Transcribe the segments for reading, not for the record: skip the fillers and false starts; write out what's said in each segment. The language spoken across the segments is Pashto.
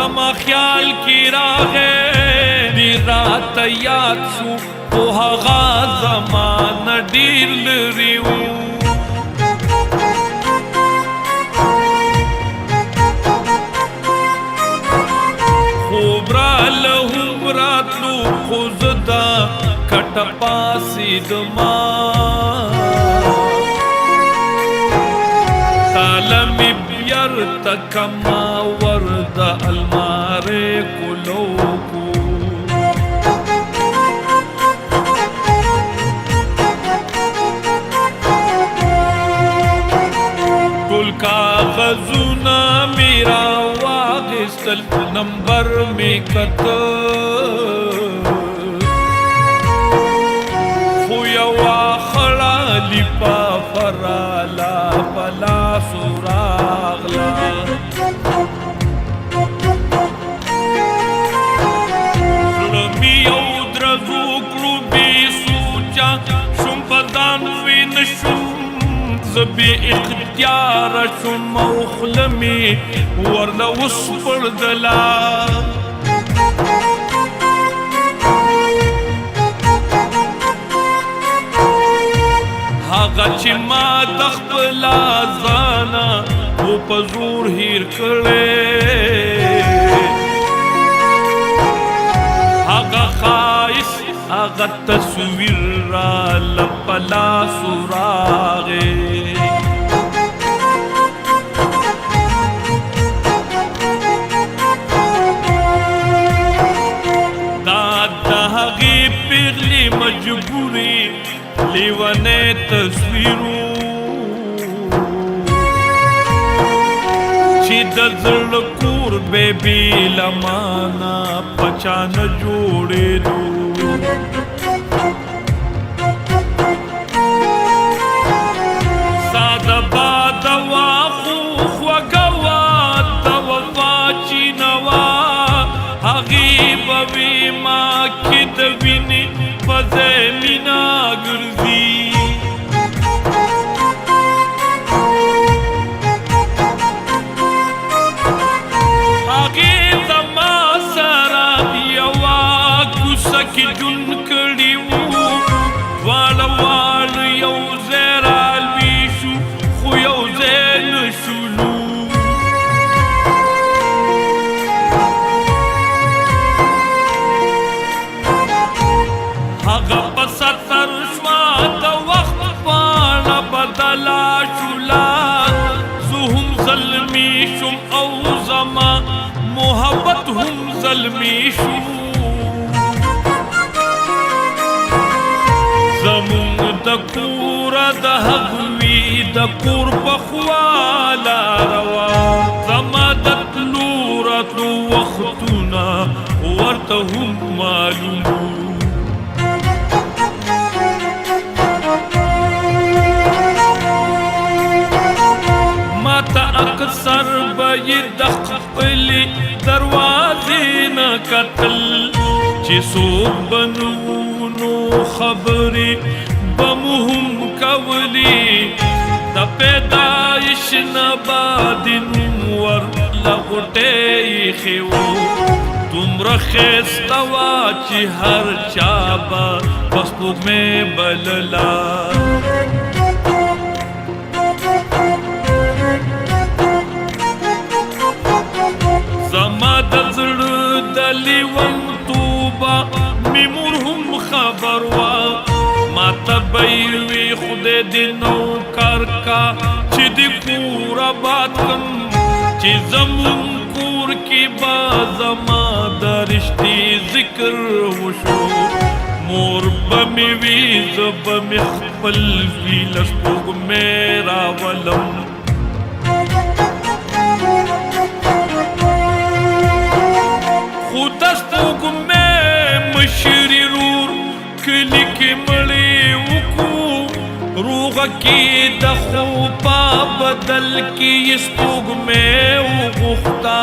زما خیال کی راغې دی رات یاد شو خو هغه زمانه ډېر لرې و خوب راله هم راتلو خو زه دا کټه پاسېدما تاله مې بیرته کما ور د المارې کولو کو ټول کاغذونه مې راواخیستل نمبر مې کته خو یوه خړه لیپه فراله په لاسو راغله زړه مې یو درزو کړو بې سوچه شوم په ځان وی نه شوم زه بې اختیاره شوم او خوله مې ورله وسپړدله هغه چې ما د خپله ځانه و په زور هیر کړی هغه ښایست هغه تصویر راله په لاسو راغی دا د هغې پیغلې مجبورې لیوانه تصویرو چې د زړه کور به بېله مانا پچا نه جوړېدو ساده باده وا خو خوږه وا د وفا چینه وا هغې به وې ما کې د وینې په ځای مینه ګرځي هغې زما سره یوه کوڅه کې ژوند کړي وو دواړه واړه یو ځای رالوي شو خو یو ځای نه شولو هغه په سفر شوه د وخت پاڼه بدله شوله زه هم زلمي شوم او زما محبت هم زلمي شو زمونږ د کوره د هغوی د کور په خوا لاره وه زما د تلو راتلو وختونه ورته هم معلوم وو اکثر به یې د خپلې دروازې نه کتل چې څوک به نه وو نو خبرې به مو هم کولې د پیدایش نه بعد نوم ورله غوټۍ ایښې وو دومره ښایسته وه چې هر چا به په سپوږمۍ بلله زما د زړه د لیونتوبه مې مور هم خبر وه ماته به یې وې خدای دې نوکر کا چې د کور آباد کړم چې زمونږ کور کې به زما د رشتې ذکر وشو مور به مې وي زه به مې خپل وي له سپوږمۍ راولم خو د سپوږمۍ مشري رور کلي کې مړې وکړو روغه کې د خوب په بدل کې یې سپوږمۍ وغوښته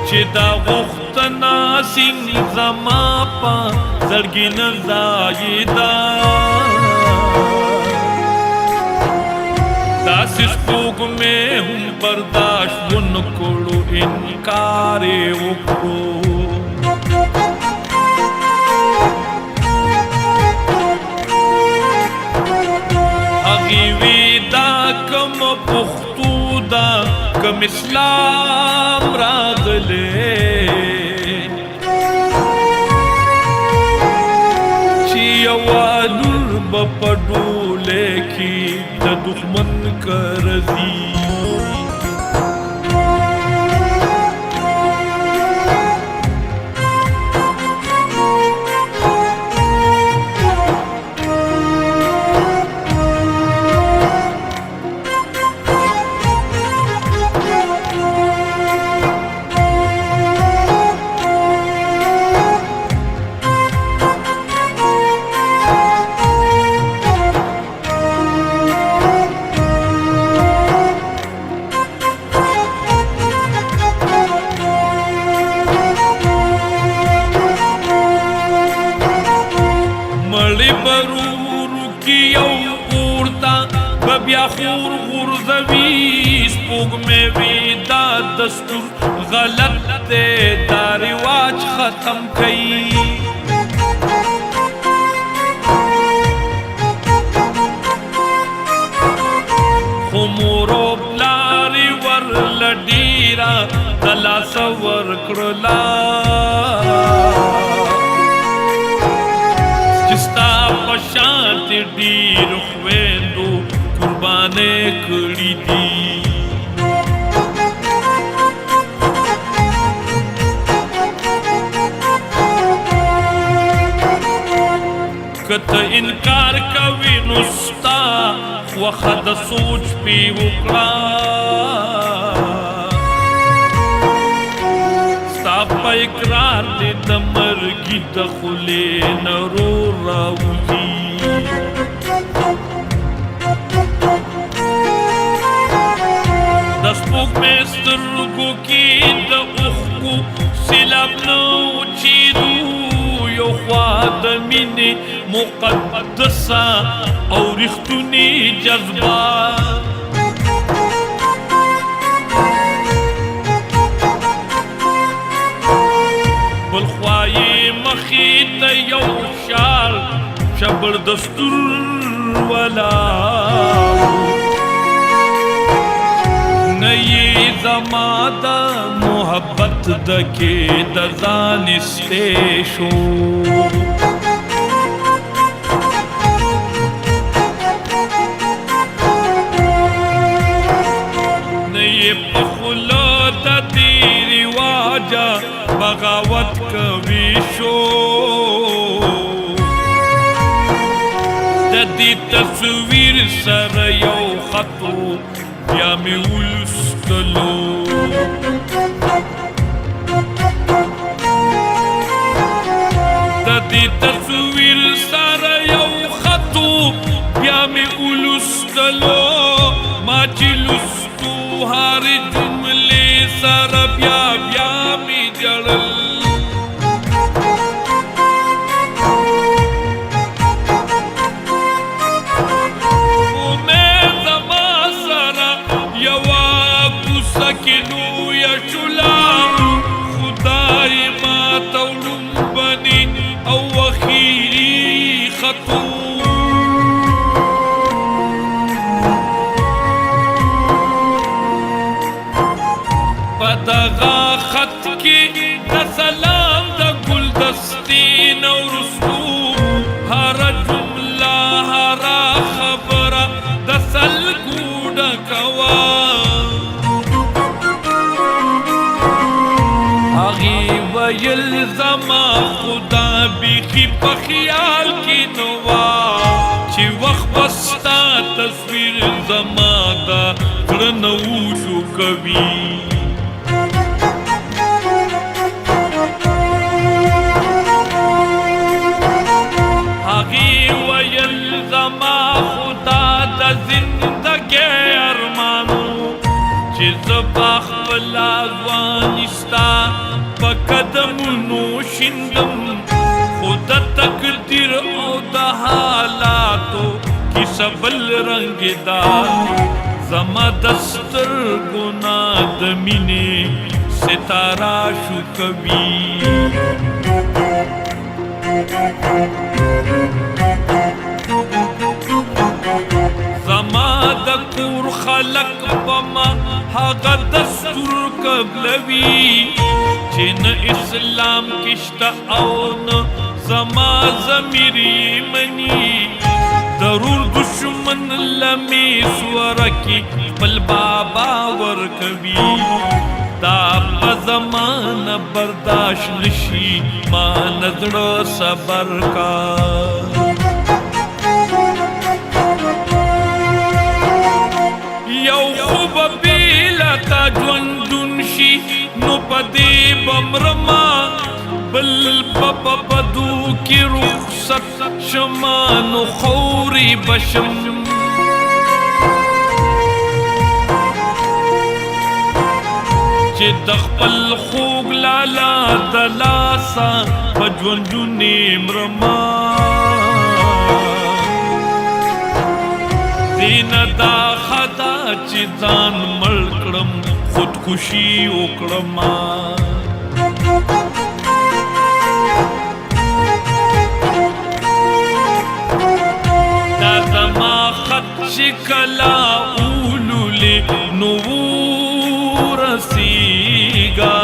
چې دا غوښتنه سین زما په زړګي نه ځایېده د داسې سپوږمۍ هم برداشت ونه کړو انکار یې وکړو هغې وی دا کوم پښتو ده کوم اسلام راغلی چې یوه لور به په ډولۍ کې د دښمن کره ځي بیا خور غورځوي سپوږمۍ وي دا دستور غلط دی دا رواج ختم کوي خو مور و پلار یې ورله ډېره د لاسه ورکړله چې ستا په شانتې ډېرو خویندو قربانې کړي دي که ته انکار کوې نو ستا خوښه د سوچ پې وکړه ستا په اقرار دې د مرګي د خولې نه رور راوځي د سپوږمۍ سترګو کې د اوښکو سیلاب نه وچېدو یو خوا د مینې مقدسه او رښتونې جذبه بل خوا یې مخې ته یو شال شبر دستور ولاړ نئی زما دا محبت دکې د ځان استیشو نئی په خوله د دې رواجه بغاوت کوي شو د دې تصویر سره یو خطو بیا مې ولوستلو د دې تصویر سره یو خطو بیا مې ولوستلو ما چې لوستو هرې جملې سره بیا بیا مې جړل دغه خط کې د سلام د ګلدستې نه وروستو هره جمله هره خبره د سلګو ډکوه هغې ویل زما خدا بیخي په خیال کې نه وه چې وخت به ستا تصویر زما د زړه نه وشو کوي خپله ځواني ستا په قدمونو شیندم خو د تقدیر او د حالاتو کیسه بل رنګ ده زما دستر گنا دمینه ستارا شو کبھی زما د کور خلق بما هغه دستور قبلوي چې نه اسلام کشته او نه زما ضميري مني ضرور دشمن لمي سورکی بل بابا ورکوي دا په زمانه برداشت نشي ما نظر صبر کا یو خوب بیلا تا جوندون شي نو پدی بمرما بل پپا بدو کی رخصت شمان خوری بشم چه دخپل خوگ لالا دلاسا بجوندون مرما دین دا خدا چی ځان مړ کړم خودکشي وکړم دا زما خط چې کله اولولې نو ورسیږه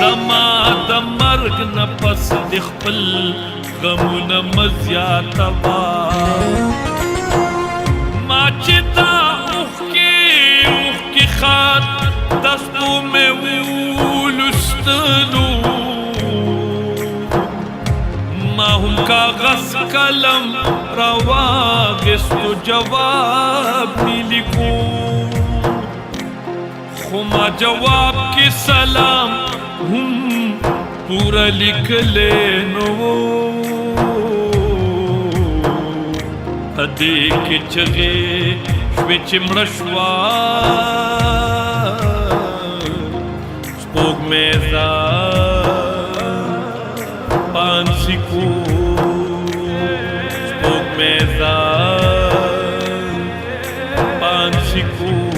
زما د مرګ نه پس د خپل غمونه مزیاتوا ما چې تا اوښکې خط دستو مې ولوستلو ما هم کاغذ قلم راواخیستو جواب مې لیکو خو ما جواب کې سلام هم پورا لیکلې نو هدې کې چغې شوې چې مړه شوه سپوږمۍ پانسی کو سپوږمۍ پانسی کو